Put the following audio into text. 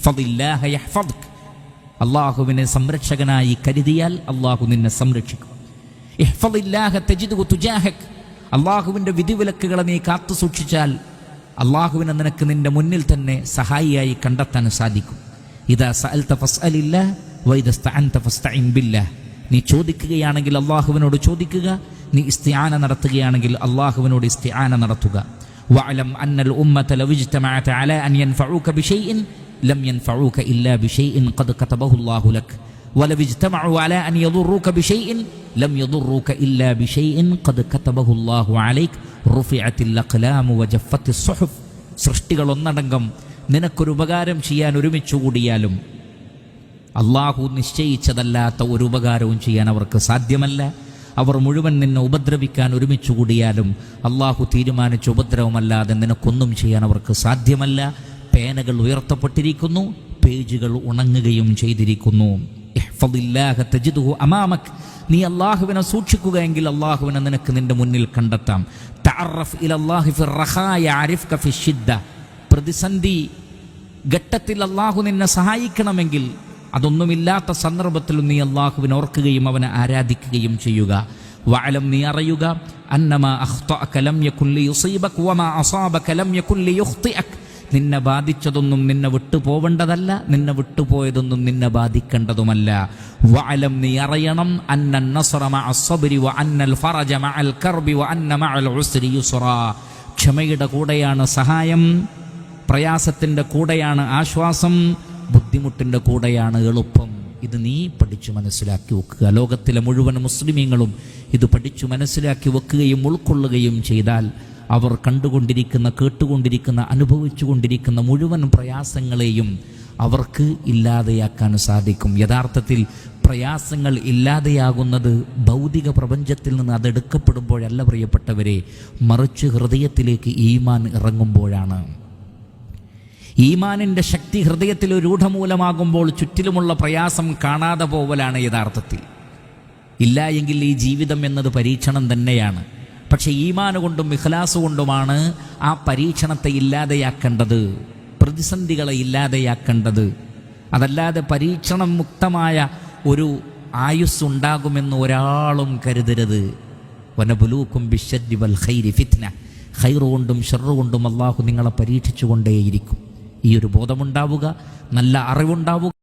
ഇഹ്ഫദില്ലാഹ യഹ്ഫദ്ക. അള്ളാഹുവിനെ സംരക്ഷകനായി കരുതിയാൽ അള്ളാഹു നിന്നെ സംരക്ഷിക്കും. ഇഹ്ഫദില്ലാഹ തജിദ്ഹു തുജാഹക. അള്ളാഹുവിൻ്റെ വിധിവിലക്കുകളെ നീ കാത്തു സൂക്ഷിച്ചാൽ അള്ളാഹുവിനെ നിനക്ക് നിന്റെ മുന്നിൽ തന്നെ സഹായിയായി കണ്ടെത്താൻ സാധിക്കും. ഇദാ സഅൽത ഫസ്അലില്ലാഹ് വഇദാ ഇസ്തഅൻത ഫസ്തഇൻ ബില്ലാഹ്. നീ ചോദിക്കുകയാണെങ്കിൽ അള്ളാഹുവിനോട് ചോദിക്കുക, നീ ഇസ്തിആന നടത്തുകയാണെങ്കിൽ അള്ളാഹുവിനോട് ഇസ്തിആന നടത്തുക. വഅലം അന്നൽ ഉമ്മത ലൗ ഇജ്തമഅത അലാ അൻ യൻഫഉക ബിശൈഇൻ ലം യൻഫഉക ഇല്ലാ ബിശൈഇൻ ഖദ് കതബഹു അല്ലാഹു ലക് വലൗ ഇജ്തമഉ അലാ അൻ യദുറുക ബിശൈഇൻ ലം യദുറുക ഇല്ലാ ബിശൈഇൻ ഖദ് കതബഹു അല്ലാഹു അലൈക റുഫിഅത്തിൽ അഖ്ലാമു വജഫത്തിസ് സുഹുഫ്. സൃഷ്ടികൾ ഒന്നടങ്കം നിനക്കൊരു ഉപകാരം ചെയ്യാൻ ഒരുമിച്ച് കൂടിയാലും അള്ളാഹു നിശ്ചയിച്ചതല്ലാത്ത ഒരു ഉപകാരവും ചെയ്യാൻ അവർക്ക് സാധ്യമല്ല. അവർ മുഴുവൻ നിന്നെ ഉപദ്രവിക്കാൻ ഒരുമിച്ച് കൂടിയാലും അള്ളാഹു തീരുമാനിച്ച ഉപദ്രവമല്ലാതെ നിനക്കൊന്നും ചെയ്യാൻ അവർക്ക് സാധ്യമല്ല. പേനകൾ ഉയർത്തപ്പെട്ടിരിക്കുന്നു, പേജുകൾ ഉണങ്ങുകയും ചെയ്തിരിക്കുന്നു. ഇഹ്ഫദില്ലാഹ തജിദ്ഹു അമാമക്. നീ അള്ളാഹുവിനെ സൂക്ഷിക്കുക എങ്കിൽ അള്ളാഹുവിനെ നിനക്ക് നിന്റെ മുന്നിൽ കണ്ടെത്താം. തഅറഫ് ഇലല്ലാഹി ഫിർ റഖാ യഅരിഫ്ക ഫിശ്ശിദ്ദ. പ്രതിസന്ധി ഘട്ടത്തിൽ അള്ളാഹു നിന്നെ സഹായിക്കണമെങ്കിൽ അതൊന്നുമില്ലാത്ത സന്ദർഭത്തിലും നീ അള്ളാഹുവിനെ ഓർക്കുകയും അവനെ ആരാധിക്കുകയും ചെയ്യുക. വഅലം, നീ അറിയുക, അന്നമാ അഖ്തഅക ലം യകുൻ ലിയുസീബക വമാ അസാബക ലം യകുൻ ലിയുഖ്തിഅക. നിന്നെ ബാധിച്ചതൊന്നും നിന്നെ വിട്ടുപോവേണ്ടതല്ല, നിന്നെ വിട്ടുപോയതൊന്നും നിന്നെ ബാധിക്കേണ്ടതുമല്ല. വഅലം, നീ അറിയണം, അന്നൻ നസ്റ മഅസ് സബ്രി വ അന്നൽ ഫറജ മഅൽ കർബി വ അന്ന മഅൽ ഉസ്രി യുസ്റാ. ക്ഷമയുടെ കൂടെയാണ് സഹായം, പ്രയാസത്തിൻ്റെ കൂടെയാണ് ആശ്വാസം, ബുദ്ധിമുട്ടിൻ്റെ കൂടെയാണ് എളുപ്പം. ഇത് നീ പഠിച്ചു മനസ്സിലാക്കി വെക്കുക. ലോകത്തിലെ മുഴുവൻ മുസ്ലിമീങ്ങളും ഇത് പഠിച്ചു മനസ്സിലാക്കി വെക്കുകയും ഉൾക്കൊള്ളുകയും ചെയ്താൽ അവർ കണ്ടുകൊണ്ടിരിക്കുന്ന, കേട്ടുകൊണ്ടിരിക്കുന്ന, അനുഭവിച്ചു കൊണ്ടിരിക്കുന്ന മുഴുവൻ പ്രയാസങ്ങളെയും അവർക്ക് ഇല്ലാതെയാക്കാൻ സാധിക്കും. യഥാർത്ഥത്തിൽ പ്രയാസങ്ങൾ ഇല്ലാതെയാകുന്നത് ഭൗതിക പ്രപഞ്ചത്തിൽ നിന്ന് അതെടുക്കപ്പെടുമ്പോഴല്ല പ്രിയപ്പെട്ടവരെ, മറിച്ച് ഹൃദയത്തിലേക്ക് ഈമാൻ ഇറങ്ങുമ്പോഴാണ്. ഈമാനിൻ്റെ ശക്തി ഹൃദയത്തിൽ രൂഢമൂലമാകുമ്പോൾ ചുറ്റിലുമുള്ള പ്രയാസം കാണാതെ പോവലാണ് യഥാർത്ഥത്തിൽ. ഇല്ല എങ്കിൽ ഈ ജീവിതം എന്നത് പരീക്ഷണം തന്നെയാണ്. പക്ഷെ ഈമാൻ കൊണ്ടും ഇഖ്ലാസ് കൊണ്ടുമാണ് ആ പരീക്ഷണത്തെ ഇല്ലാതെയാക്കേണ്ടത്, പ്രതിസന്ധികളെ ഇല്ലാതെയാക്കേണ്ടത്. അതല്ലാതെ പരീക്ഷണം മുക്തമായ ഒരു ആയുസ് ഉണ്ടാകുമെന്ന് ഒരാളും കരുതരുത്. വനബുലൂക്കും ബിശ്ശർരി വൽ ഖൈരി ഫിത്ന. ഖൈർ കൊണ്ടും ശർറ് കൊണ്ടും അള്ളാഹു നിങ്ങളെ പരീക്ഷിച്ചു കൊണ്ടേയിരിക്കും. ഈ ഒരു ബോധമുണ്ടാവുക, നല്ല അറിവുണ്ടാവുക.